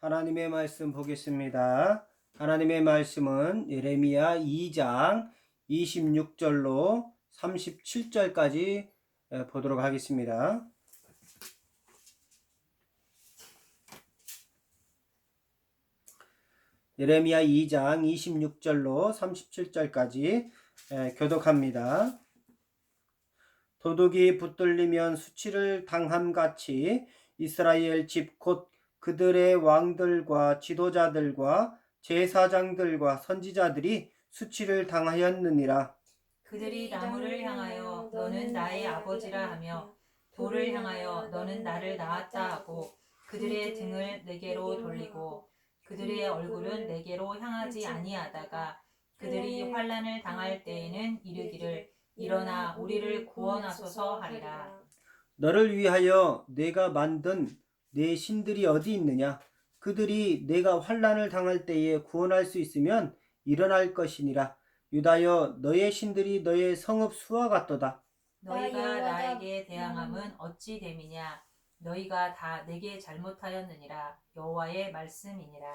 하나님의 말씀 보겠습니다. 하나님의 말씀은 예레미야 2장 26절로 37절까지 보도록 하겠습니다. 예레미야 2장 26절로 37절까지 교독합니다. 도둑이 붙들리면 수치를 당함같이 이스라엘 집 곧 그들의 왕들과 지도자들과 제사장들과 선지자들이 수치를 당하였느니라. 그들이 나무를 향하여 너는 나의 아버지라 하며 돌을 향하여 너는 나를 낳았다 하고 그들의 등을 내게로 돌리고 그들의 얼굴은 내게로 향하지 아니하다가 그들이 환난을 당할 때에는 이르기를 일어나 우리를 구원하소서 하리라. 너를 위하여 내가 만든 내 신들이 어디 있느냐? 그들이 내가 환난을 당할 때에 구원할 수 있으면 일어날 것이니라. 유다여, 너의 신들이 너의 성읍 수와 같도다. 너희가 나에게 대항함은 어찌 됨이냐? 너희가 다 내게 잘못하였느니라. 여호와의 말씀이니라.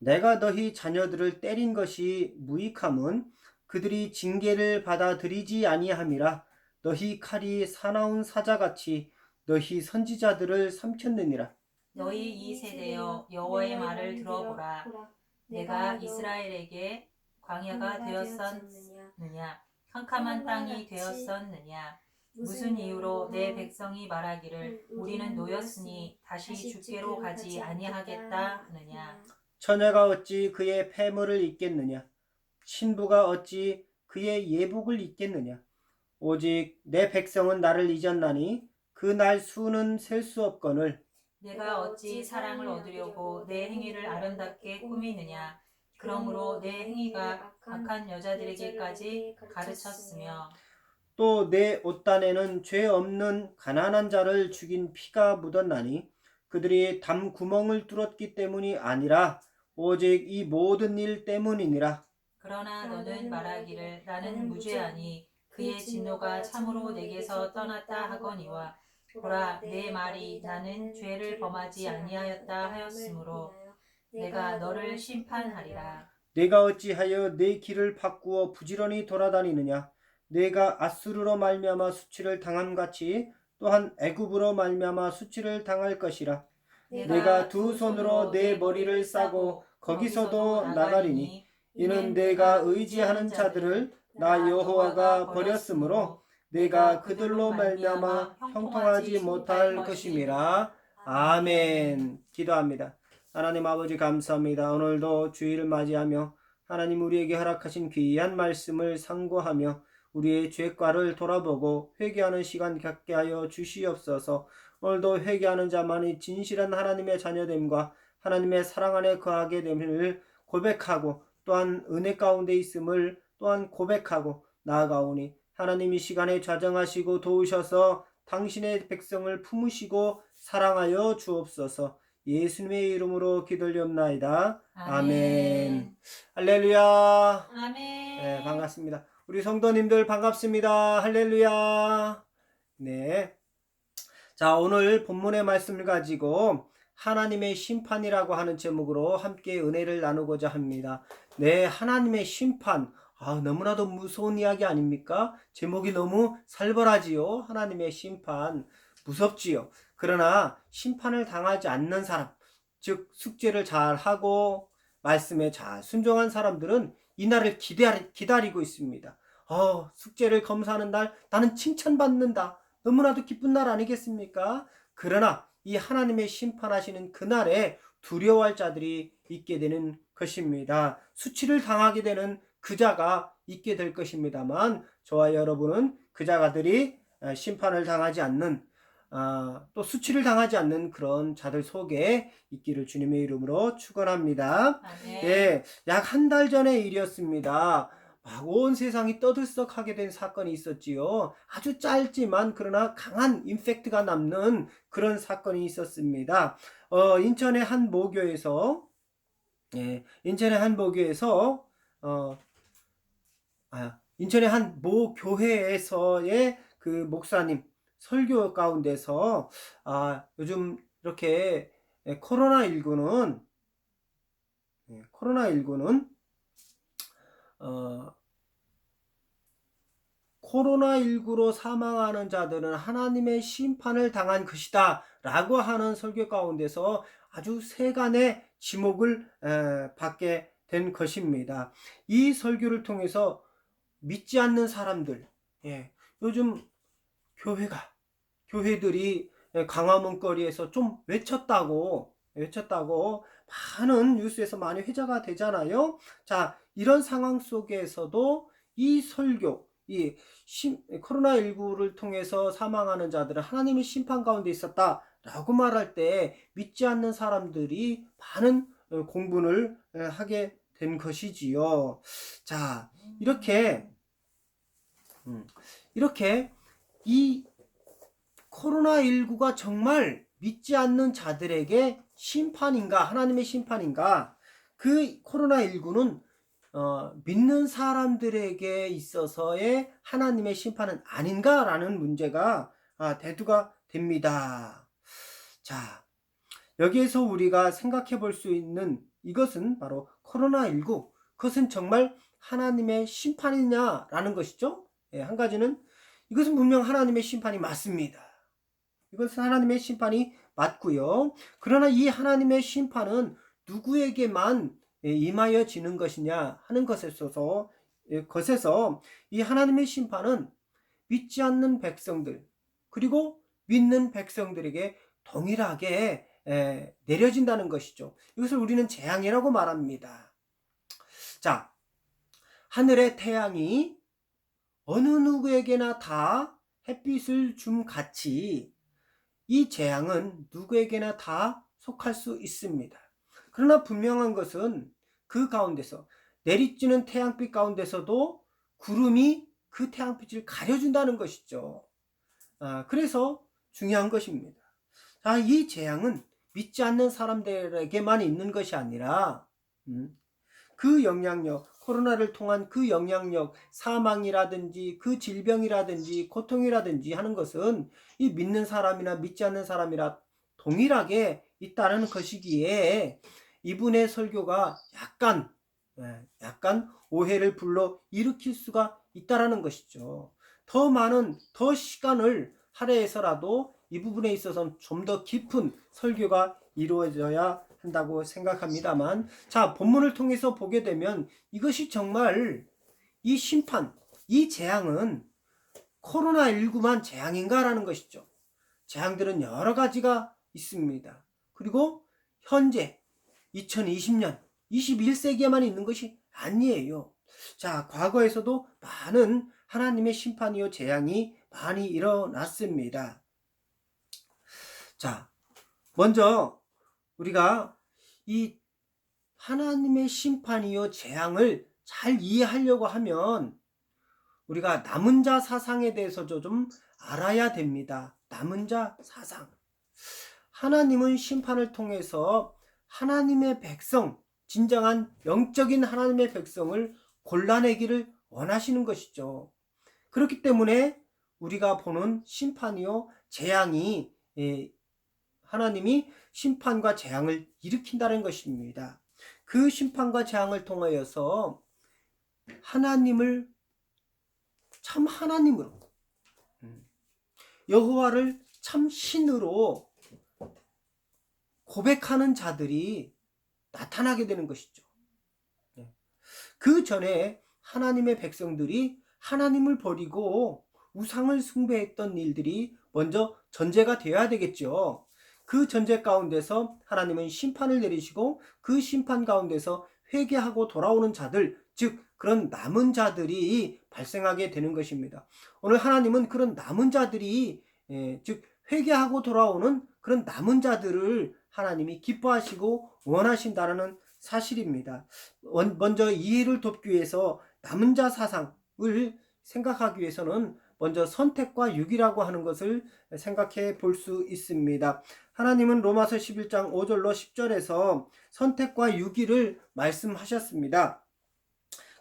내가 너희 자녀들을 때린 것이 무익함은 그들이 징계를 받아들이지 아니함이라. 너희 칼이 사나운 사자같이 너희 선지자들을 삼켰느니라. 너희 이 세대여 여호와의 말을 들어보라. 내가 이스라엘에게 광야가 되었었느냐? 캄캄한 땅이 되었었느냐? 무슨 이유로 내 백성이 말하기를 우리는 노였으니 다시 주께로 가지 아니하겠다 하느냐? 처녀가 어찌 그의 패물을 입겠느냐? 신부가 어찌 그의 예복을 입겠느냐? 오직 내 백성은 나를 잊었나니 그 날 수는 셀 수 없거늘. 내가 어찌 사랑을 얻으려고 내 행위를 아름답게 꾸미느냐? 그러므로 내 행위가 악한 여자들에게까지 가르쳤으며 또 내 옷단에는 죄 없는 가난한 자를 죽인 피가 묻었나니 그들이 담 구멍을 뚫었기 때문이 아니라 오직 이 모든 일 때문이니라. 그러나 너는 말하기를 나는 무죄하니 그의 진노가 참으로 내게서 떠났다 하거니와 보라 내 말이 나는 죄를 범하지 아니하였다 하였으므로 내가 너를 심판하리라. 내가 어찌하여 내 길을 바꾸어 부지런히 돌아다니느냐? 내가 아수르로 말미암아 수치를 당함같이 또한 애굽으로 말미암아 수치를 당할 것이라. 내가 두 손으로 내 머리를 싸고 거기서도 나가리니 이는 내가 의지하는 자들을 나 여호와가 버렸으므로 내가 그들로 말미암아 형통하지 못할 것임이라. 아멘. 기도합니다. 하나님 아버지 감사합니다. 오늘도 주일을 맞이하며 하나님 우리에게 허락하신 귀한 말씀을 상고하며 우리의 죄과를 돌아보고 회개하는 시간 갖게 하여 주시옵소서. 오늘도 회개하는 자만이 진실한 하나님의 자녀됨과 하나님의 사랑 안에 거하게 됨을 고백하고 또한 은혜 가운데 있음을 또한 고백하고 나아가오니 하나님 이 시간에 좌정하시고 도우셔서 당신의 백성을 품으시고 사랑하여 주옵소서. 예수님의 이름으로 기도드리옵나이다. 아멘. 할렐루야. 아멘. 네, 반갑습니다. 우리 성도님들 반갑습니다. 할렐루야. 네. 자, 오늘 본문의 말씀을 가지고 하나님의 심판이라고 하는 제목으로 함께 은혜를 나누고자 합니다. 네, 하나님의 심판. 너무나도 무서운 이야기 아닙니까? 제목이 너무 살벌하지요. 하나님의 심판. 무섭지요. 그러나 심판을 당하지 않는 사람, 즉 숙제를 잘 하고 말씀에 잘 순종한 사람들은 이 날을 기다리고 있습니다. 숙제를 검사하는 날 나는 칭찬받는다. 너무나도 기쁜 날 아니겠습니까? 그러나 이 하나님의 심판하시는 그날에 두려워할 자들이 있게 되는 것입니다. 수치를 당하게 되는 그자가 있게 될 것입니다만 저와 여러분은 그자가들이 심판을 당하지 않는 또 수치를 당하지 않는 그런 자들 속에 있기를 주님의 이름으로 축원합니다. 네, 약 한 달 전의 일이었습니다. 막 온 세상이 떠들썩하게 된 사건이 있었지요. 아주 짧지만 그러나 강한 임팩트가 남는 그런 사건이 있었습니다. 인천의 한 모교에서 인천의 한 모 교회에서의 그 목사님 설교 가운데서 요즘 이렇게 코로나19는 코로나19는 코로나19로 사망하는 자들은 하나님의 심판을 당한 것이다 라고 하는 설교 가운데서 아주 세간의 지목을 받게 된 것입니다. 이 설교를 통해서 믿지 않는 사람들, 요즘 교회들이 광화문 거리에서 좀 외쳤다고 많은 뉴스에서 많이 회자가 되잖아요. 자, 이런 상황 속에서도 이 설교, 코로나19를 통해서 사망하는 자들은 하나님의 심판 가운데 있었다라고 말할 때 믿지 않는 사람들이 많은 공분을 하게 된 것이지요. 자, 이렇게 이 코로나19가 정말 믿지 않는 자들에게 심판인가, 하나님의 심판인가? 그 코로나19는 믿는 사람들에게 있어서의 하나님의 심판은 아닌가라는 문제가 대두가 됩니다. 자, 여기에서 우리가 생각해 볼 수 있는 이것은 바로 코로나19, 그것은 정말 하나님의 심판이냐라는 것이죠. 한 가지는 이것은 분명 하나님의 심판이 맞습니다. 이것은 하나님의 심판이 맞고요. 그러나 이 하나님의 심판은 누구에게만 임하여지는 것이냐 하는 것에서 이 하나님의 심판은 믿지 않는 백성들 그리고 믿는 백성들에게 동일하게 내려진다는 것이죠. 이것을 우리는 재앙이라고 말합니다. 자, 하늘의 태양이 어느 누구에게나 다 햇빛을 줌 같이 이 재앙은 누구에게나 다 속할 수 있습니다. 그러나 분명한 것은 그 가운데서 내리쬐는 태양빛 가운데서도 구름이 그 태양빛을 가려준다는 것이죠. 그래서 중요한 것입니다. 이 재앙은 믿지 않는 사람들에게만 있는 것이 아니라 그 영향력, 코로나를 통한 그 영향력, 사망이라든지 그 질병이라든지 고통이라든지 하는 것은 이 믿는 사람이나 믿지 않는 사람이라 동일하게 있다는 것이기에 이분의 설교가 약간 오해를 불러 일으킬 수가 있다라는 것이죠. 더 시간을 할애해서라도 이 부분에 있어서는 좀 더 깊은 설교가 이루어져야 한다고 생각합니다만, 자, 본문을 통해서 보게 되면 이것이 정말 이 심판, 이 재앙은 코로나19만 재앙인가라는 것이죠. 재앙들은 여러 가지가 있습니다. 그리고 현재 2020년, 21세기에만 있는 것이 아니에요. 자, 과거에서도 많은 하나님의 심판이요 재앙이 많이 일어났습니다. 자, 먼저 우리가 이 하나님의 심판이요 재앙을 잘 이해하려고 하면 우리가 남은 자 사상에 대해서도 좀 알아야 됩니다. 남은 자 사상. 하나님은 심판을 통해서 하나님의 백성, 진정한 영적인 하나님의 백성을 골라내기를 원하시는 것이죠. 그렇기 때문에 우리가 보는 심판이요 재앙이 하나님이 심판과 재앙을 일으킨다는 것입니다. 그 심판과 재앙을 통하여서 하나님을 참 하나님으로, 여호와를 참 신으로 고백하는 자들이 나타나게 되는 것이죠. 그 전에 하나님의 백성들이 하나님을 버리고 우상을 숭배했던 일들이 먼저 전제가 되어야 되겠죠. 그 전제 가운데서 하나님은 심판을 내리시고 그 심판 가운데서 회개하고 돌아오는 자들, 즉 그런 남은 자들이 발생하게 되는 것입니다. 오늘 하나님은 그런 남은 자들이 즉 회개하고 돌아오는 그런 남은 자들을 하나님이 기뻐하시고 원하신다는 사실입니다. 먼저 이해를 돕기 위해서 남은 자 사상을 생각하기 위해서는 먼저 선택과 유기라고 하는 것을 생각해 볼 수 있습니다. 하나님은 로마서 11장 5절로 10절에서 선택과 유기를 말씀하셨습니다.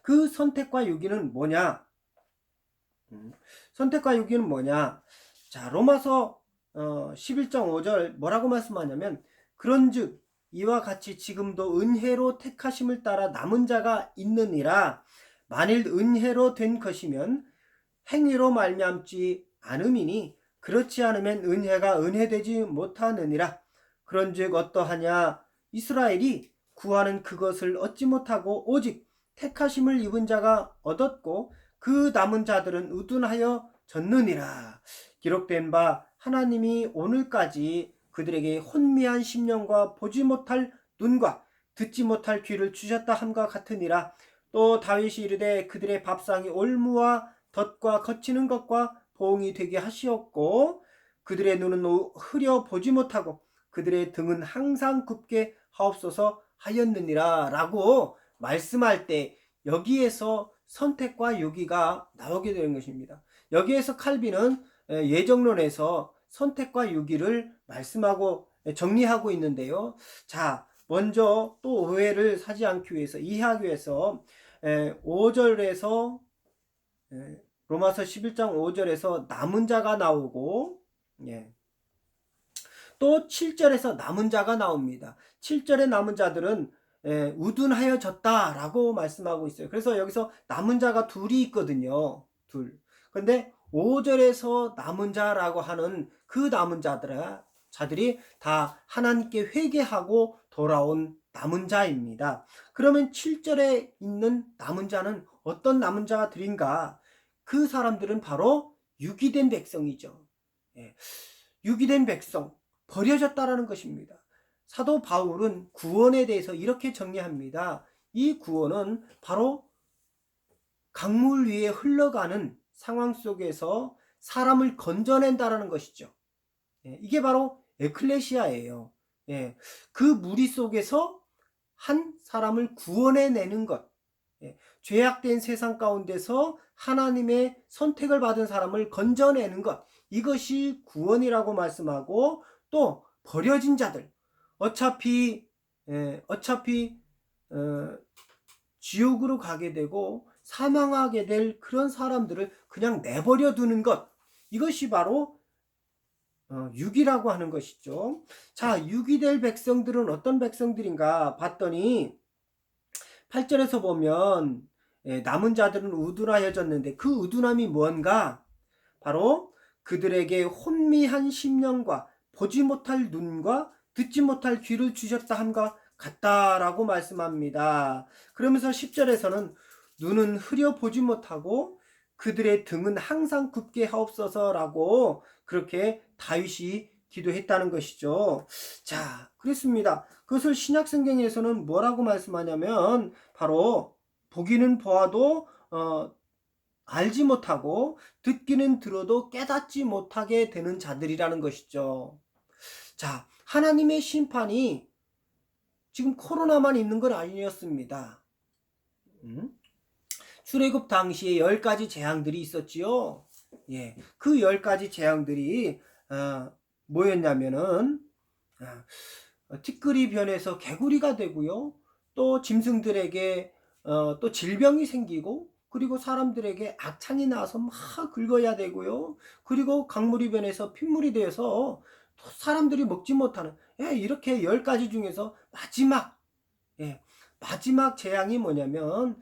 그 선택과 유기는 뭐냐? 선택과 유기는 뭐냐? 자, 로마서 11장 5절 뭐라고 말씀하냐면 그런즉 이와 같이 지금도 은혜로 택하심을 따라 남은 자가 있느니라. 만일 은혜로 된 것이면 행위로 말미암지 않음이니 그렇지 않으면 은혜가 은혜되지 못하느니라. 그런즉 어떠하냐? 이스라엘이 구하는 그것을 얻지 못하고 오직 택하심을 입은 자가 얻었고 그 남은 자들은 우둔하여 졌느니라. 기록된 바 하나님이 오늘까지 그들에게 혼미한 심령과 보지 못할 눈과 듣지 못할 귀를 주셨다 함과 같으니라. 또 다윗이 이르되 그들의 밥상이 올무와 덫과 거치는 것과 보응이 되게 하시었고 그들의 눈은 흐려 보지 못하고 그들의 등은 항상 굽게 하옵소서 하였느니라 라고 말씀할 때 여기에서 선택과 유기가 나오게 되는 것입니다. 여기에서 칼빈은 예정론에서 선택과 유기를 말씀하고 정리하고 있는데요. 자, 먼저 또 오해를 사지 않기 위해서 이해하기 위해서 5절에서 로마서 11장 5절에서 남은 자가 나오고 또 7절에서 남은 자가 나옵니다. 7절의 남은 자들은 우둔하여졌다라고 말씀하고 있어요. 그래서 여기서 남은 자가 둘이 있거든요. 둘. 그런데 5절에서 남은 자라고 하는 그 남은 자들이 다 하나님께 회개하고 돌아온 남은 자입니다. 그러면 7절에 있는 남은 자는 어떤 남은 자들인가? 그 사람들은 바로 유기된 백성이죠. 유기된 백성, 버려졌다라는 것입니다. 사도 바울은 구원에 대해서 이렇게 정리합니다. 이 구원은 바로 강물 위에 흘러가는 상황 속에서 사람을 건져낸다라는 것이죠. 이게 바로 에클레시아예요. 그 무리 속에서 한 사람을 구원해내는 것. 죄악된 세상 가운데서 하나님의 선택을 받은 사람을 건져내는 것. 이것이 구원이라고 말씀하고 또 버려진 자들. 어차피 지옥으로 가게 되고 사망하게 될 그런 사람들을 그냥 내버려 두는 것. 이것이 바로 유기라고 하는 것이죠. 자, 유기될 백성들은 어떤 백성들인가 봤더니 8절에서 보면 남은 자들은 우둔하여졌는데 그 우둔함이 뭔가? 바로 그들에게 혼미한 심령과 보지 못할 눈과 듣지 못할 귀를 주셨다 함과 같다라고 말씀합니다. 그러면서 10절에서는 눈은 흐려 보지 못하고 그들의 등은 항상 굽게 하옵소서라고 그렇게 다윗이 기도했다는 것이죠. 자, 그렇습니다. 그것을 신약성경에서는 뭐라고 말씀하냐면 바로 보기는 보아도 알지 못하고 듣기는 들어도 깨닫지 못하게 되는 자들이라는 것이죠. 자, 하나님의 심판이 지금 코로나만 있는 건 아니었습니다. 출애굽 당시에 10가지 재앙들이 있었지요. 그 10가지 재앙들이 뭐였냐면은 티끌이 변해서 개구리가 되고요. 또 짐승들에게 또 질병이 생기고 그리고 사람들에게 악창이 나서 막 긁어야 되고요. 그리고 강물이 변해서 핏물이 되어서 사람들이 먹지 못하는 이렇게 10가지 중에서 마지막 재앙이 뭐냐면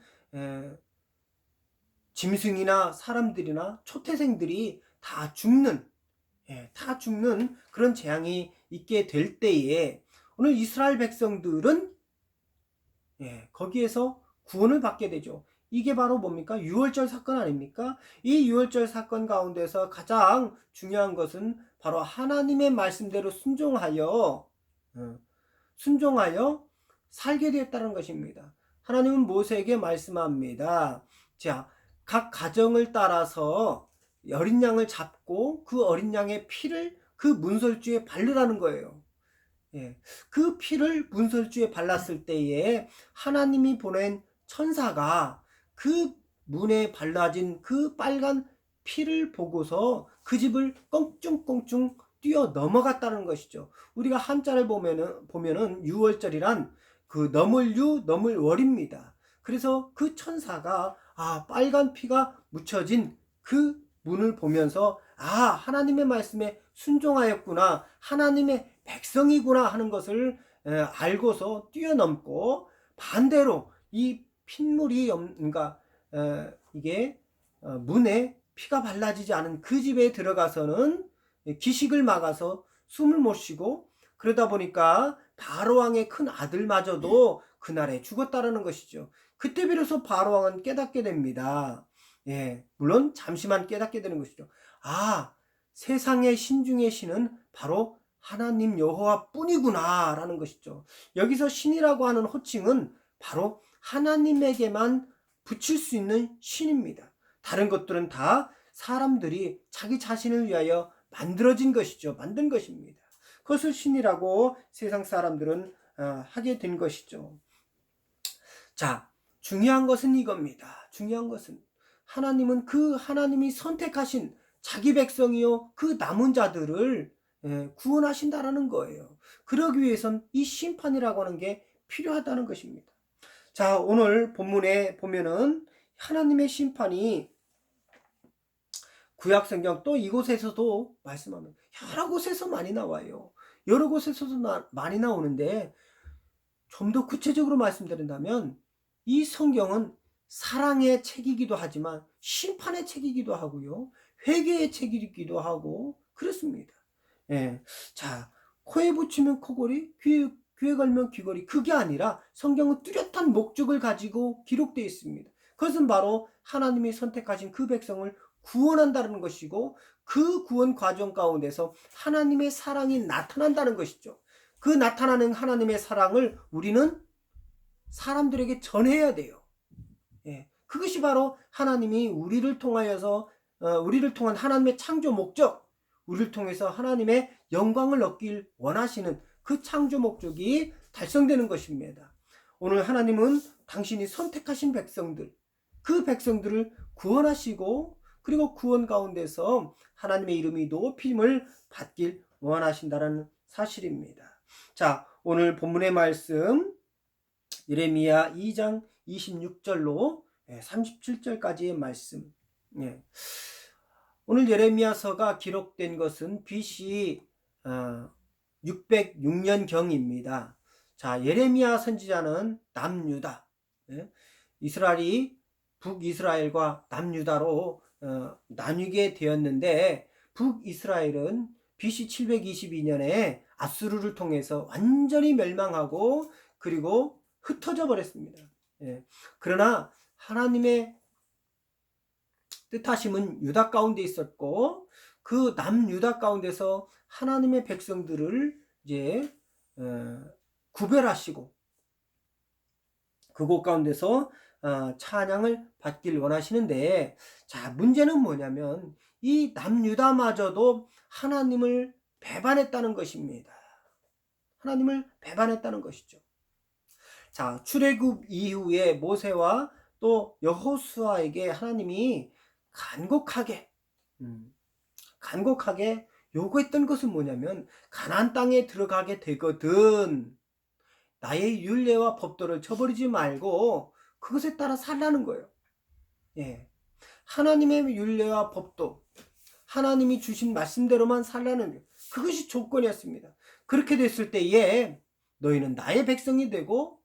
짐승이나 사람들이나 초태생들이 다 죽는 그런 재앙이 있게 될 때에 오늘 이스라엘 백성들은 거기에서 구원을 받게 되죠. 이게 바로 뭡니까? 유월절 사건 아닙니까? 이 유월절 사건 가운데서 가장 중요한 것은 바로 하나님의 말씀대로 순종하여 살게 되었다는 것입니다. 하나님은 모세에게 말씀합니다. 자, 각 가정을 따라서 어린 양을 잡고 그 어린 양의 피를 그 문설주에 바르라는 거예요. 그 피를 문설주에 발랐을 때에 하나님이 보낸 천사가 그 문에 발라진 그 빨간 피를 보고서 그 집을 껑충껑충 뛰어 넘어갔다는 것이죠. 우리가 한자를 보면은 유월절이란 그 넘을유 넘을월입니다. 그래서 그 천사가 빨간 피가 묻혀진 그 문을 보면서 하나님의 말씀에 순종하였구나, 하나님의 백성이구나 하는 것을 알고서 뛰어넘고 반대로 이 핏물이 그러니까 이게 문에 피가 발라지지 않은 그 집에 들어가서는 기식을 막아서 숨을 못 쉬고 그러다 보니까 바로왕의 큰 아들마저도 그날에 죽었다라는 것이죠. 그때 비로소 바로왕은 깨닫게 됩니다. 예, 물론 잠시만 깨닫게 되는 것이죠. 아, 세상의 신 중의 신은 바로 하나님 여호와 뿐이구나 라는 것이죠. 여기서 신이라고 하는 호칭은 바로 하나님에게만 붙일 수 있는 신입니다. 다른 것들은 다 사람들이 자기 자신을 위하여 만들어진 것이죠. 만든 것입니다. 그것을 신이라고 세상 사람들은 하게 된 것이죠. 자, 중요한 것은 이겁니다. 중요한 것은 하나님은 그 하나님이 선택하신 자기 백성이요 그 남은 자들을 구원하신다라는 거예요. 그러기 위해선 이 심판이라고 하는 게 필요하다는 것입니다. 자, 오늘 본문에 보면은 하나님의 심판이 구약성경 또 이곳에서도 말씀하면 여러 곳에서 많이 나와요. 여러 곳에서도 많이 나오는데 좀 더 구체적으로 말씀드린다면 이 성경은 사랑의 책이기도 하지만 심판의 책이기도 하고요. 회개의 책이기도 하고 그렇습니다. 예. 자, 코에 붙이면 코골이, 귀에 걸면 귀걸이. 그게 아니라 성경은 뚜렷한 목적을 가지고 기록되어 있습니다. 그것은 바로 하나님이 선택하신 그 백성을 구원한다는 것이고 그 구원 과정 가운데서 하나님의 사랑이 나타난다는 것이죠. 그 나타나는 하나님의 사랑을 우리는 사람들에게 전해야 돼요. 예, 그것이 바로 하나님이 우리를 통하여서 우리를 통한 하나님의 창조 목적, 우리를 통해서 하나님의 영광을 얻길 원하시는 그 창조 목적이 달성되는 것입니다. 오늘 하나님은 당신이 선택하신 백성들, 그 백성들을 구원하시고 그리고 구원 가운데서 하나님의 이름이 높임을 받길 원하신다는 사실입니다. 자, 오늘 본문의 말씀 예레미야 2장 26절로 37절까지의 말씀. 예. 오늘 예레미야서가 기록된 것은 BC 606년경입니다. 자, 예레미야 선지자는 남유다, 이스라엘이 북이스라엘과 남유다로 나뉘게 되었는데 북이스라엘은 BC 722년에 아수르를 통해서 완전히 멸망하고 그리고 흩어져 버렸습니다. 그러나 하나님의 뜻하심은 유다 가운데 있었고 그 남유다 가운데서 하나님의 백성들을 이제 구별하시고 그곳 가운데서 찬양을 받길 원하시는데, 자, 문제는 뭐냐면 이 남유다마저도 하나님을 배반했다는 것입니다. 하나님을 배반했다는 것이죠. 자, 출애굽 이후에 모세와 또 여호수아에게 하나님이 간곡하게 요구했던 것은 뭐냐면 가나안 땅에 들어가게 되거든 나의 율례와 법도를 저버리지 말고 그것에 따라 살라는 거예요. 예. 하나님의 율례와 법도, 하나님이 주신 말씀대로만 살라는 거예요. 그것이 조건이었습니다. 그렇게 됐을 때에 너희는 나의 백성이 되고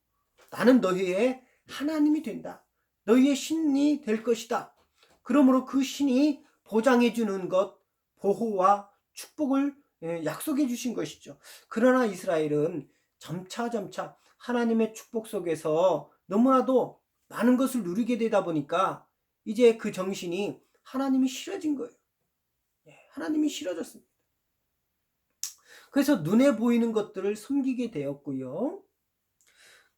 나는 너희의 하나님이 된다. 너희의 신이 될 것이다. 그러므로 그 신이 보장해 주는 것, 보호와 축복을 약속해 주신 것이죠. 그러나 이스라엘은 점차 하나님의 축복 속에서 너무나도 많은 것을 누리게 되다 보니까 이제 그 정신이 하나님이 싫어진 거예요. 하나님이 싫어졌습니다. 그래서 눈에 보이는 것들을 섬기게 되었고요.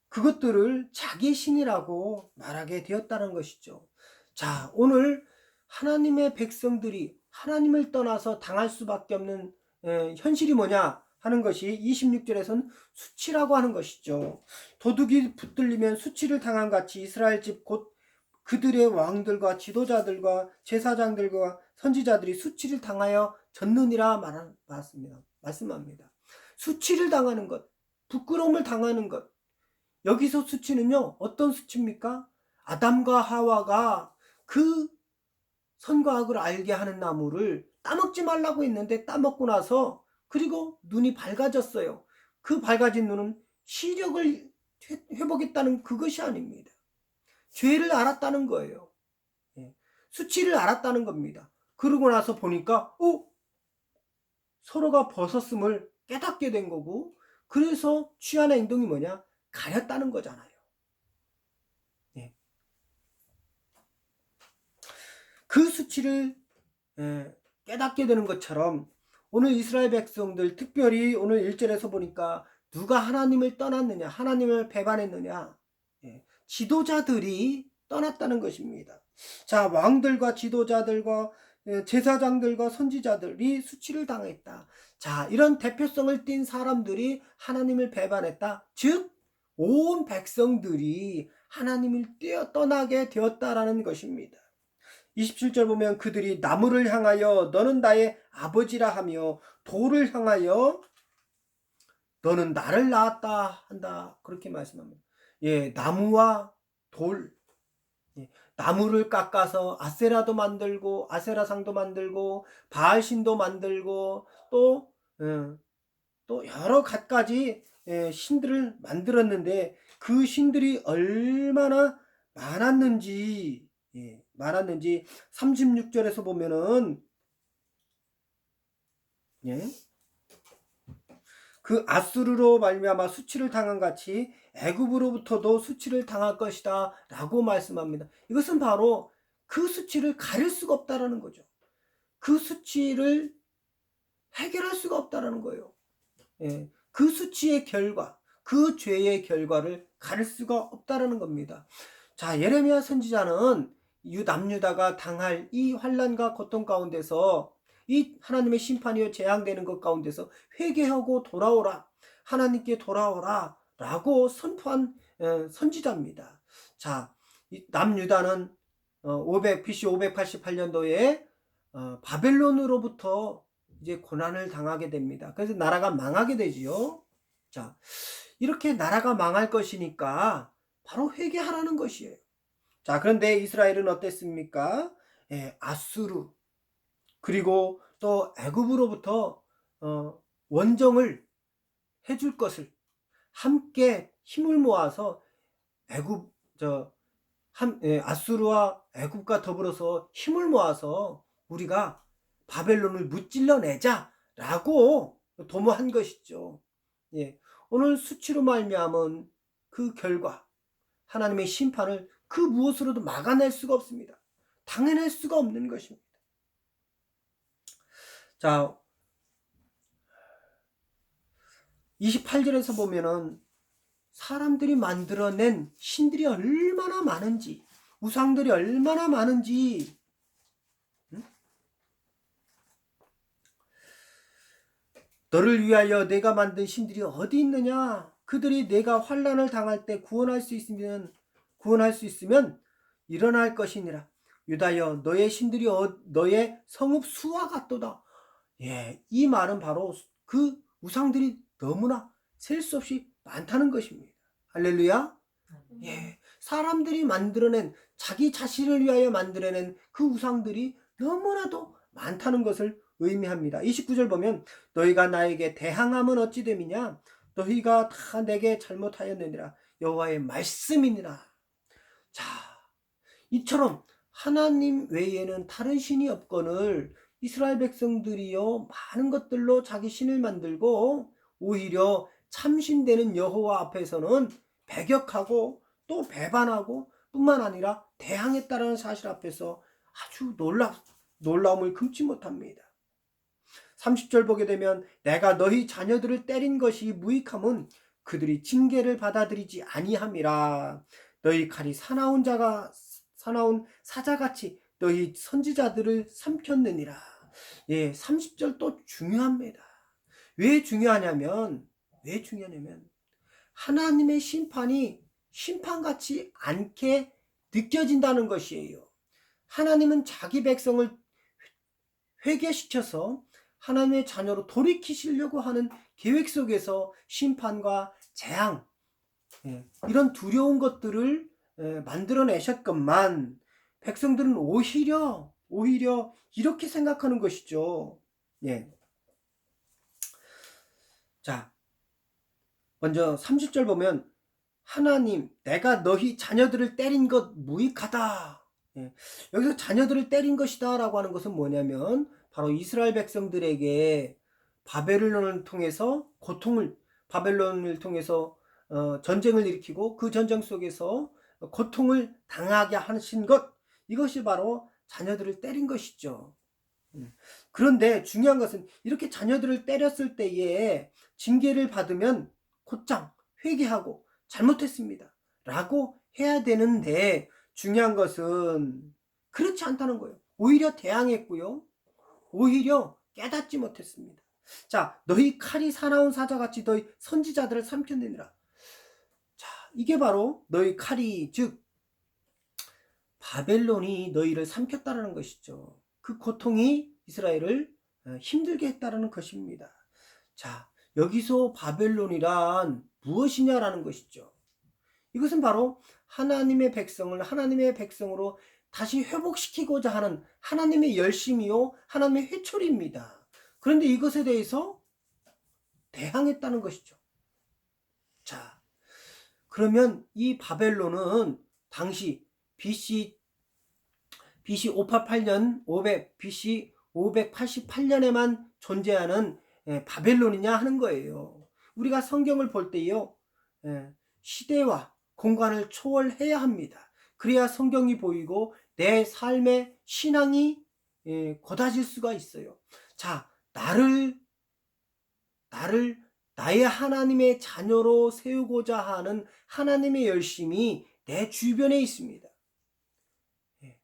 그것들을 자기 신이라고 말하게 되었다는 것이죠. 자, 오늘 하나님의 백성들이 하나님을 떠나서 당할 수밖에 없는 현실이 뭐냐 하는 것이 26절에서는 수치라고 하는 것이죠. 도둑이 붙들리면 수치를 당한 같이 이스라엘 집 곧 그들의 왕들과 지도자들과 제사장들과 선지자들이 수치를 당하여 졌느니라 말씀합니다. 수치를 당하는 것, 부끄러움을 당하는 것. 여기서 수치는요, 어떤 수치입니까? 아담과 하와가 그 선과 악을 알게 하는 나무를 따먹지 말라고 했는데 따먹고 나서 그리고 눈이 밝아졌어요. 그 밝아진 눈은 시력을 회복했다는 그것이 아닙니다. 죄를 알았다는 거예요. 수치를 알았다는 겁니다. 그러고 나서 보니까 서로가 벗었음을 깨닫게 된 거고, 그래서 취하는 행동이 뭐냐? 가렸다는 거잖아요. 그 수치를 깨닫게 되는 것처럼 오늘 이스라엘 백성들, 특별히 오늘 1절에서 보니까 누가 하나님을 떠났느냐, 하나님을 배반했느냐, 지도자들이 떠났다는 것입니다. 자, 왕들과 지도자들과 제사장들과 선지자들이 수치를 당했다. 자, 이런 대표성을 띈 사람들이 하나님을 배반했다. 즉, 온 백성들이 하나님을 떠나게 되었다라는 것입니다. 27절 보면 그들이 나무를 향하여 너는 나의 아버지라 하며 돌을 향하여 너는 나를 낳았다 한다. 그렇게 말씀합니다. 나무와 돌. 나무를 깎아서 아세라도 만들고 아세라상도 만들고 바알신도 만들고 또 여러 갖가지 신들을 만들었는데 그 신들이 얼마나 많았는지 36절에서 보면은 그 아수르로 말미암아 수치를 당한 같이 애굽으로부터도 수치를 당할 것이다 라고 말씀합니다. 이것은 바로 그 수치를 가릴 수가 없다라는 거죠. 그 수치를 해결할 수가 없다라는 거예요. 그 수치의 결과, 그 죄의 결과를 가릴 수가 없다라는 겁니다. 자, 예레미야 선지자는 남유다가 당할 이 환난과 고통 가운데서 이 하나님의 심판이요 재앙되는 것 가운데서 회개하고 돌아오라, 하나님께 돌아오라 라고 선포한 선지자입니다. 자, 남유다는 BC 588년도에 바벨론으로부터 이제 고난을 당하게 됩니다. 그래서 나라가 망하게 되지요. 자, 이렇게 나라가 망할 것이니까 바로 회개하라는 것이에요. 자, 그런데 이스라엘은 어땠습니까? 아수르 그리고 또 애굽으로부터 원정을 해줄 것을 함께 힘을 모아서 아수르와 애굽과 더불어서 힘을 모아서 우리가 바벨론을 무찔러내자라고 도모한 것이죠. 오늘 수치로 말미암은 그 결과 하나님의 심판을 그 무엇으로도 막아낼 수가 없습니다. 당해낼 수가 없는 것입니다. 자, 28절에서 보면은 사람들이 만들어낸 신들이 얼마나 많은지, 우상들이 얼마나 많은지, 너를 위하여 내가 만든 신들이 어디 있느냐? 그들이 내가 환난을 당할 때 구원할 수 있으면 일어날 것이니라. 유다여 너의 신들이 너의 성읍 수와 같도다. 이 말은 바로 그 우상들이 너무나 셀 수 없이 많다는 것입니다. 할렐루야. 사람들이 만들어낸 자기 자신을 위하여 만들어낸 그 우상들이 너무나도 많다는 것을 의미합니다. 29절 보면 너희가 나에게 대항함은 어찌 됨이냐? 너희가 다 내게 잘못하였느니라. 여호와의 말씀이니라. 자, 이처럼 하나님 외에는 다른 신이 없거늘 이스라엘 백성들이요 많은 것들로 자기 신을 만들고 오히려 참신되는 여호와 앞에서는 배격하고 또 배반하고 뿐만 아니라 대항했다라는 사실 앞에서 아주 놀라움을 금치 못합니다. 30절 보게 되면 내가 너희 자녀들을 때린 것이 무익함은 그들이 징계를 받아들이지 아니함이라. 너희 칼이 사나운 사자같이 너희 선지자들을 삼켰느니라. 30절 또 중요합니다. 왜 중요하냐면 하나님의 심판이 심판같이 않게 느껴진다는 것이에요. 하나님은 자기 백성을 회개시켜서 하나님의 자녀로 돌이키시려고 하는 계획 속에서 심판과 재앙, 이런 두려운 것들을 만들어내셨건만 백성들은 오히려 이렇게 생각하는 것이죠. 자, 먼저 30절 보면 하나님 내가 너희 자녀들을 때린 것 무익하다. 예, 여기서 자녀들을 때린 것이다 라고 하는 것은 뭐냐면 바로 이스라엘 백성들에게 바벨론을 통해서 바벨론을 통해서 전쟁을 일으키고 그 전쟁 속에서 고통을 당하게 하신 것, 이것이 바로 자녀들을 때린 것이죠. 그런데 중요한 것은 이렇게 자녀들을 때렸을 때에 징계를 받으면 곧장 회개하고 잘못했습니다 라고 해야 되는데, 중요한 것은 그렇지 않다는 거예요. 오히려 대항했고요, 오히려 깨닫지 못했습니다. 자, 너희 칼이 사나운 사자같이 너희 선지자들을 삼켰느니라. 자, 이게 바로 너희 칼이, 즉 바벨론이 너희를 삼켰다는 것이죠. 그 고통이 이스라엘을 힘들게 했다는 것입니다. 자, 여기서 바벨론이란 무엇이냐라는 것이죠. 이것은 바로 하나님의 백성을 하나님의 백성으로 다시 회복시키고자 하는 하나님의 열심이요, 하나님의 회초리입니다. 그런데 이것에 대해서 대항했다는 것이죠. 자, 그러면 이 바벨론은 당시 BC 588년, BC 588년에만 존재하는 바벨론이냐 하는 거예요. 우리가 성경을 볼 때요, 시대와 공간을 초월해야 합니다. 그래야 성경이 보이고 내 삶의 신앙이 곧아질 수가 있어요. 자, 나의 하나님의 자녀로 세우고자 하는 하나님의 열심이 내 주변에 있습니다.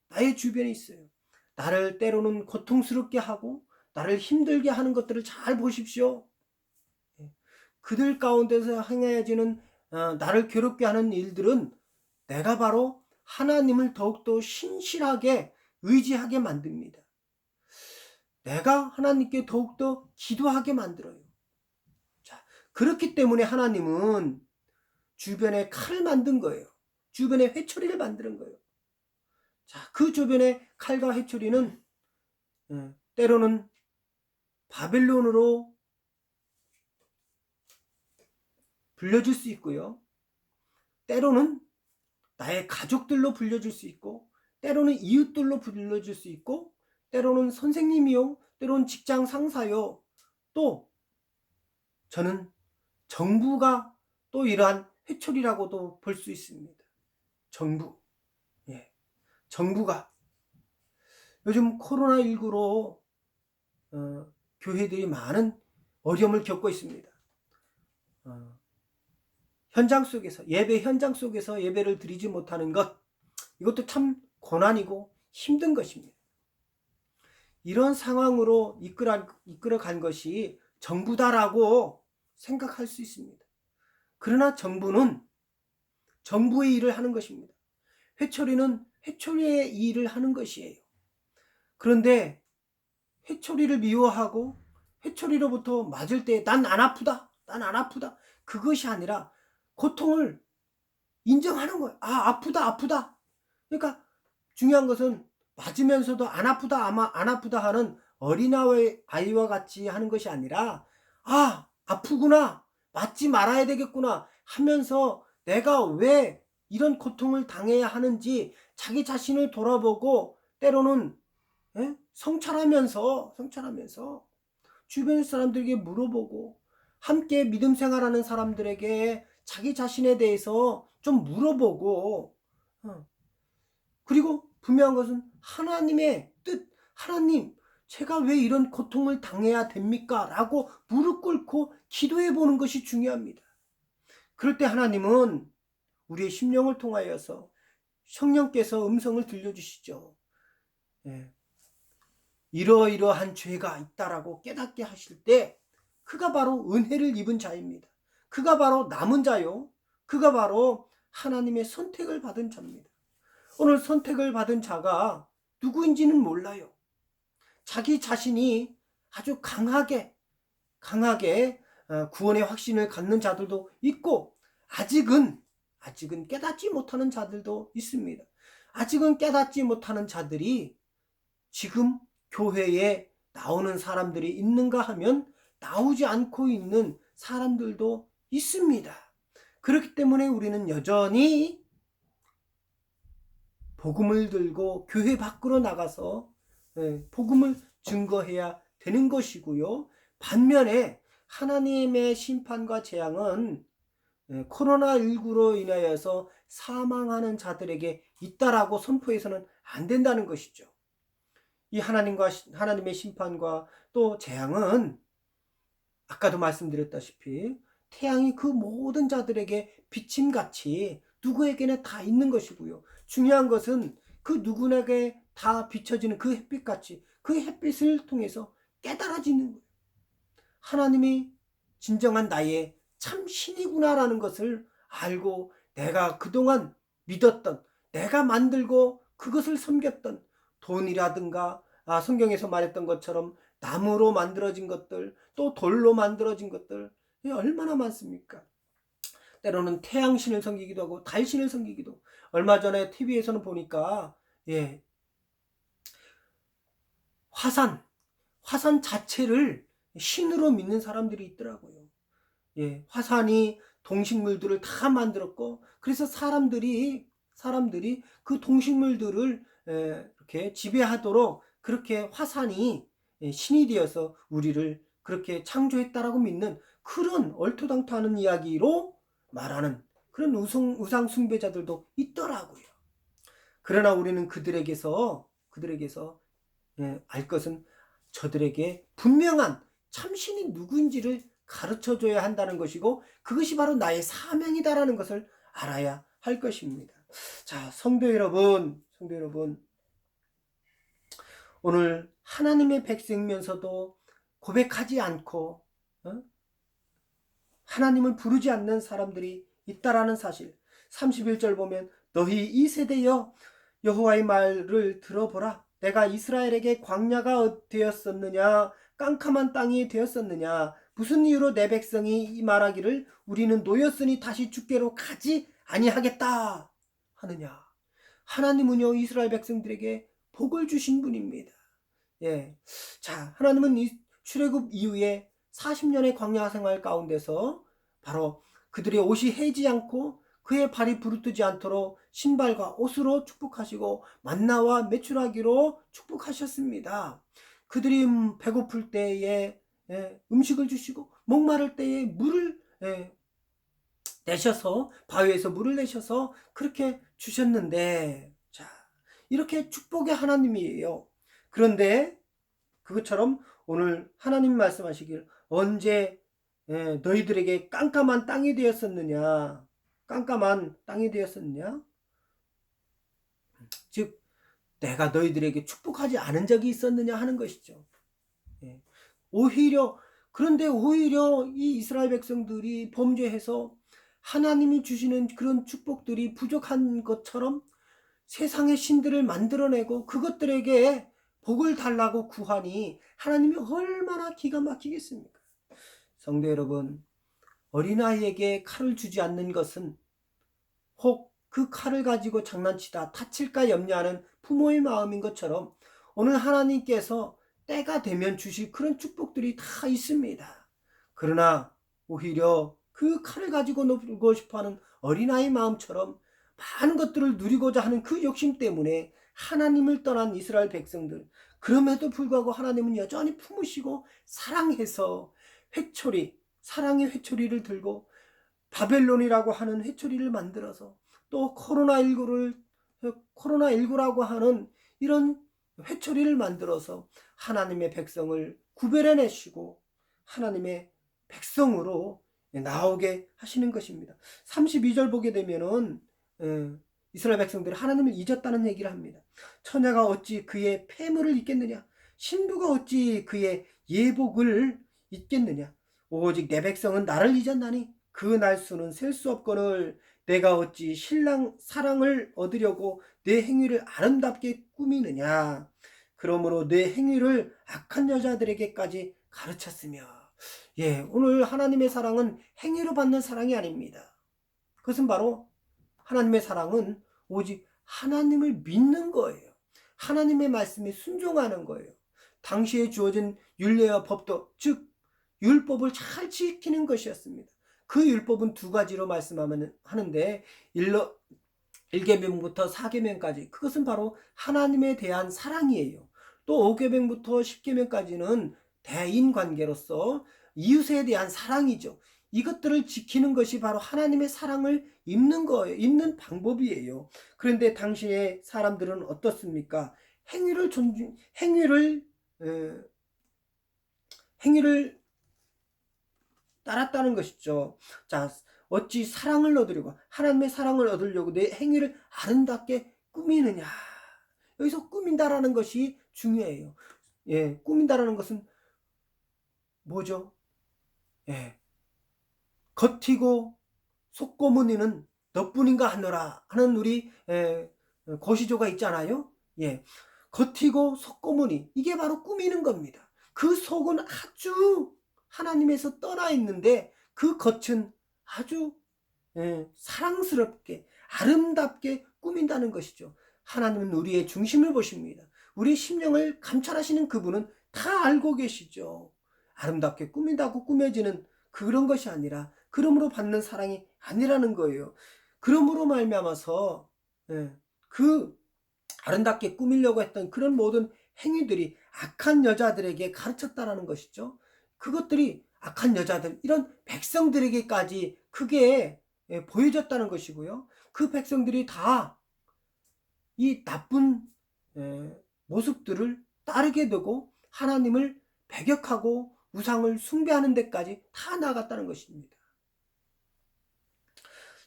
나의 주변에 있어요. 나를 때로는 고통스럽게 하고 나를 힘들게 하는 것들을 잘 보십시오. 그들 가운데서 행해지는 나를 괴롭게 하는 일들은 내가 바로 하나님을 더욱더 신실하게 의지하게 만듭니다. 내가 하나님께 더욱더 기도하게 만들어요. 자, 그렇기 때문에 하나님은 주변에 칼을 만든 거예요. 주변에 회초리를 만드는 거예요. 자, 그 주변의 칼과 회초리는 때로는 바벨론으로 불려질 수 있고요, 때로는 나의 가족들로 불려질 수 있고, 때로는 이웃들로 불려질 수 있고, 때로는 선생님이요, 때로는 직장 상사요, 또 저는 정부가 또 이러한 회초리라고도 볼 수 있습니다. 정부가 요즘 코로나19로 교회들이 많은 어려움을 겪고 있습니다. 예배 현장 속에서 예배를 드리지 못하는 것, 이것도 참 고난이고 힘든 것입니다. 이런 상황으로 이끌어간 것이 정부다라고 생각할 수 있습니다. 그러나 정부는 정부의 일을 하는 것입니다. 회초리는 회초리의 일을 하는 것이에요. 그런데 회초리를 미워하고 회초리로부터 맞을 때 난 안 아프다, 난 안 아프다, 그것이 아니라 고통을 인정하는 거예요. 아, 아프다. 그러니까 중요한 것은 맞으면서도 안 아프다 하는 어린아이와 같이 하는 것이 아니라, 아, 아프구나, 맞지 말아야 되겠구나 하면서 내가 왜 이런 고통을 당해야 하는지 자기 자신을 돌아보고, 때로는 성찰하면서 주변 사람들에게 물어보고, 함께 믿음 생활하는 사람들에게 자기 자신에 대해서 좀 물어보고, 그리고 분명한 것은 하나님의 뜻, 하나님, 제가 왜 이런 고통을 당해야 됩니까? 라고 무릎 꿇고 기도해 보는 것이 중요합니다. 그럴 때 하나님은 우리의 심령을 통하여서 성령께서 음성을 들려주시죠. 이러이러한 죄가 있다라고 깨닫게 하실 때 그가 바로 은혜를 입은 자입니다. 그가 바로 남은 자요, 그가 바로 하나님의 선택을 받은 자입니다. 오늘 선택을 받은 자가 누구인지는 몰라요. 자기 자신이 아주 강하게 구원의 확신을 갖는 자들도 있고, 아직은 깨닫지 못하는 자들도 있습니다. 아직은 깨닫지 못하는 자들이 지금 교회에 나오는 사람들이 있는가 하면 나오지 않고 있는 사람들도 있습니다. 그렇기 때문에 우리는 여전히 복음을 들고 교회 밖으로 나가서 복음을 증거해야 되는 것이고요. 반면에 하나님의 심판과 재앙은 코로나19로 인하여서 사망하는 자들에게 있다라고 선포해서는 안 된다는 것이죠. 이 하나님의 심판과 또 재앙은 아까도 말씀드렸다시피 태양이 그 모든 자들에게 비침같이 누구에게나 다 있는 것이고요. 중요한 것은 그 누구에게 다 비춰지는 그 햇빛같이 그 햇빛을 통해서 깨달아지는 거예요. 하나님이 진정한 나의 참 신이구나라는 것을 알고 내가 그동안 믿었던, 내가 만들고 그것을 섬겼던 돈이라든가 성경에서 말했던 것처럼 나무로 만들어진 것들, 또 돌로 만들어진 것들 얼마나 많습니까? 때로는 태양신을 섬기기도 하고 달신을 섬기기도. 얼마 전에 TV에서는 보니까 화산 자체를 신으로 믿는 사람들이 있더라고요. 화산이 동식물들을 다 만들었고, 그래서 사람들이 그 동식물들을 이렇게 지배하도록 그렇게 화산이 신이 되어서 우리를 그렇게 창조했다라고 믿는 그런 얼토당토하는 이야기로 말하는 그런 우상 숭배자들도 있더라고요. 그러나 우리는 그들에게서 알 것은 저들에게 분명한 참신이 누구인지를 가르쳐줘야 한다는 것이고, 그것이 바로 나의 사명이다라는 것을 알아야 할 것입니다. 자, 성도 여러분, 오늘 하나님의 백성이면서도 고백하지 않고 하나님을 부르지 않는 사람들이 있다라는 사실. 31절 보면 너희 이 세대여 여호와의 말을 들어보라. 내가 이스라엘에게 광야가 되었었느냐 깜깜한 땅이 되었었느냐. 무슨 이유로 내 백성이 말하기를 우리는 노였으니 다시 주께로 가지 아니하겠다 하느냐. 하나님은요 이스라엘 백성들에게 복을 주신 분입니다. 자, 하나님은 이 출애굽 이후에 40년의 광야 생활 가운데서 바로 그들의 옷이 해지 않고 그의 발이 부르뜨지 않도록 신발과 옷으로 축복하시고 만나와 메추라기로 축복하셨습니다. 그들이 배고플 때에 음식을 주시고 목마를 때에 물을 내셔서 바위에서 물을 내셔서 그렇게 주셨는데, 자, 이렇게 축복의 하나님이에요. 그런데 그것처럼 오늘 하나님 말씀하시길 언제 너희들에게 깜깜한 땅이 되었었느냐, 즉 내가 너희들에게 축복하지 않은 적이 있었느냐 하는 것이죠. 그런데 오히려 이 이스라엘 백성들이 범죄해서 하나님이 주시는 그런 축복들이 부족한 것처럼 세상의 신들을 만들어내고 그것들에게 복을 달라고 구하니 하나님이 얼마나 기가 막히겠습니까? 성도 여러분, 어린아이에게 칼을 주지 않는 것은 혹 그 칼을 가지고 장난치다 다칠까 염려하는 부모의 마음인 것처럼 오늘 하나님께서 때가 되면 주실 그런 축복들이 다 있습니다. 그러나 오히려 그 칼을 가지고 놀고 싶어하는 어린아이 마음처럼 많은 것들을 누리고자 하는 그 욕심 때문에 하나님을 떠난 이스라엘 백성들, 그럼에도 불구하고 하나님은 여전히 품으시고 사랑해서 사랑의 회초리를 들고 바벨론이라고 하는 회초리를 만들어서 또 코로나19라고 하는 이런 회초리를 만들어서 하나님의 백성을 구별해내시고 하나님의 백성으로 나오게 하시는 것입니다. 32절 보게 되면은 이스라엘 백성들이 하나님을 잊었다는 얘기를 합니다. 처녀가 어찌 그의 폐물을 잊겠느냐, 신부가 어찌 그의 예복을 잊겠느냐. 오직 내 백성은 나를 잊었나니 그 날수는 셀 수 없거늘 내가 어찌 사랑을 얻으려고 내 행위를 아름답게 꾸미느냐. 그러므로 내 행위를 악한 여자들에게까지 가르쳤으며. 오늘 하나님의 사랑은 행위로 받는 사랑이 아닙니다. 그것은 바로 하나님의 사랑은 오직 하나님을 믿는 거예요. 하나님의 말씀에 순종하는 거예요. 당시에 주어진 율례와 법도, 즉 율법을 잘 지키는 것이었습니다. 그 율법은 두 가지로 말씀하는데 1계명부터 4계명까지 그것은 바로 하나님에 대한 사랑이에요. 또 5계명부터 10계명까지는 대인관계로서 이웃에 대한 사랑이죠. 이것들을 지키는 것이 바로 하나님의 사랑을 입는 거예요. 입는 방법이에요. 그런데 당시의 사람들은 어떻습니까? 행위를 따랐다는 것이죠. 자, 어찌 사랑을 얻으려고, 하나님의 사랑을 얻으려고 내 행위를 아름답게 꾸미느냐. 여기서 꾸민다라는 것이 중요해요. 예, 꾸민다라는 것은 뭐죠? 예, 겉이고 속고무니는 너뿐인가 하노라 하는 우리 고시조가 있잖아요. 예, 겉이고 속고무니 이게 바로 꾸미는 겁니다. 그 속은 아주 하나님에서 떠나 있는데 그 겉은 아주 사랑스럽게 아름답게 꾸민다는 것이죠. 하나님은 우리의 중심을 보십니다. 우리 심령을 감찰하시는 그분은 다 알고 계시죠. 아름답게 꾸민다고 꾸며지는 그런 것이 아니라 그러므로 받는 사랑이 아니라는 거예요. 그러므로 말미암아서 그 아름답게 꾸미려고 했던 그런 모든 행위들이 악한 여자들에게 가르쳤다라는 것이죠. 그것들이 악한 여자들, 이런 백성들에게까지 크게 보여졌다는 것이고요. 그 백성들이 다 이 나쁜 모습들을 따르게 되고 하나님을 배격하고 우상을 숭배하는 데까지 다 나갔다는 것입니다.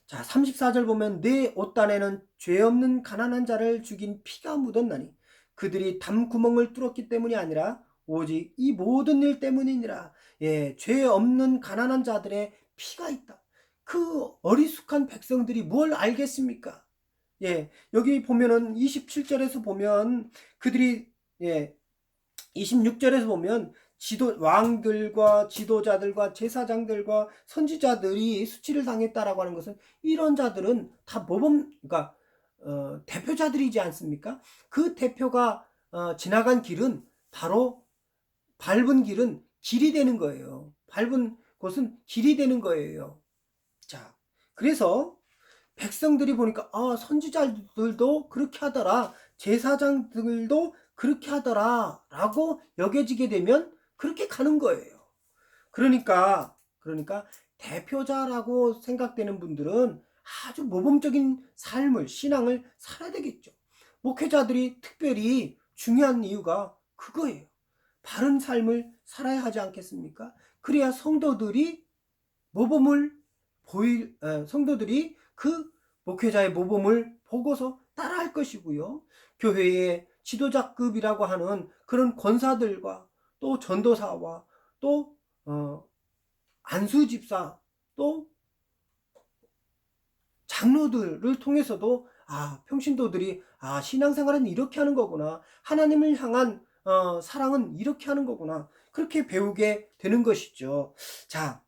자, 34절 보면 내 옷단에는 죄 없는 가난한 자를 죽인 피가 묻었나니 그들이 담구멍을 뚫었기 때문이 아니라 오직 이 모든 일 때문이니라. 예, 죄 없는 가난한 자들의 피가 있다. 그 어리숙한 백성들이 뭘 알겠습니까? 예, 여기 보면은 27절에서 보면 그들이 26절에서 보면 왕들과 지도자들과 제사장들과 선지자들이 수치를 당했다라고 하는 것은 이런 자들은 다 그러니까 대표자들이지 않습니까? 그 대표가 지나간 길은 바로 밟은 길은 길이 되는 거예요. 밟은 곳은 길이 되는 거예요. 자, 그래서 백성들이 보니까 선지자들도 그렇게 하더라, 제사장들도 그렇게 하더라 라고 여겨지게 되면 그렇게 가는 거예요. 그러니까 대표자라고 생각되는 분들은 아주 모범적인 삶을, 신앙을 살아야 되겠죠. 목회자들이 특별히 중요한 이유가 그거예요. 바른 삶을 살아야 하지 않겠습니까? 그래야 성도들이 성도들이 그 목회자의 모범을 보고서 따라할 것이고요. 교회의 지도자급이라고 하는 그런 권사들과 또 전도사와 또 안수집사 또 장로들을 통해서도 평신도들이 신앙생활은 이렇게 하는 거구나, 하나님을 향한 사랑은 이렇게 하는 거구나, 그렇게 배우게 되는 것이죠. 자,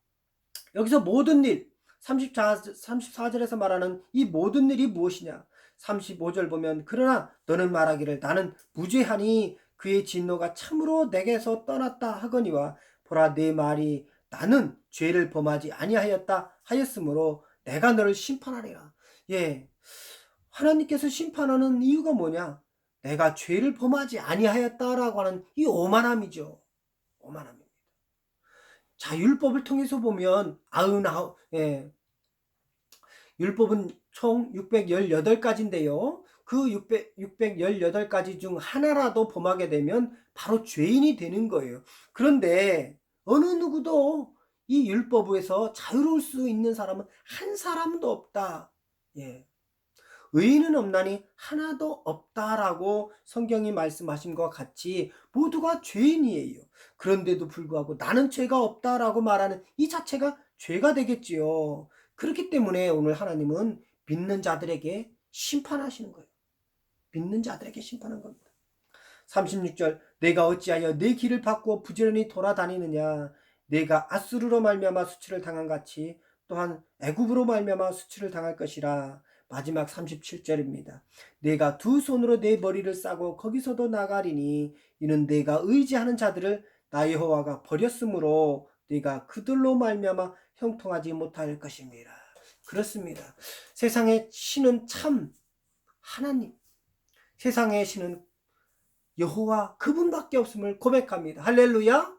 여기서 모든 일, 34절에서 말하는 이 모든 일이 무엇이냐? 35절 보면 그러나 너는 말하기를 나는 무죄하니 그의 진노가 참으로 내게서 떠났다 하거니와 보라 내 말이 나는 죄를 범하지 아니하였다 하였으므로 내가 너를 심판하리라. 예, 하나님께서 심판하는 이유가 뭐냐? 내가 죄를 범하지 아니하였다라고 하는 이 오만함이죠. 오만함입니다. 자, 율법을 통해서 보면 율법은 총 618가지인데요. 그 618가지 중 하나라도 범하게 되면 바로 죄인이 되는 거예요. 그런데 어느 누구도 이 율법에서 자유로울 수 있는 사람은 한 사람도 없다. 예. 의인은 없나니 하나도 없다라고 성경이 말씀하신 것 같이 모두가 죄인이에요. 그런데도 불구하고 나는 죄가 없다라고 말하는 이 자체가 죄가 되겠지요. 그렇기 때문에 오늘 하나님은 믿는 자들에게 심판하시는 거예요. 믿는 자들에게 심판한 겁니다. 36절 내가 어찌하여 내 길을 바꾸어 부지런히 돌아다니느냐. 내가 아수르로 말미암아 수치를 당한 같이 또한 애굽으로 말미암아 수치를 당할 것이라. 마지막 37절입니다. 내가 두 손으로 내 머리를 싸고 거기서도 나가리니 이는 내가 의지하는 자들을 나 여호와가 버렸으므로 내가 그들로 말미암아 형통하지 못할 것입니다. 그렇습니다. 세상의 신은 참 하나님, 세상의 신은 여호와 그분밖에 없음을 고백합니다. 할렐루야.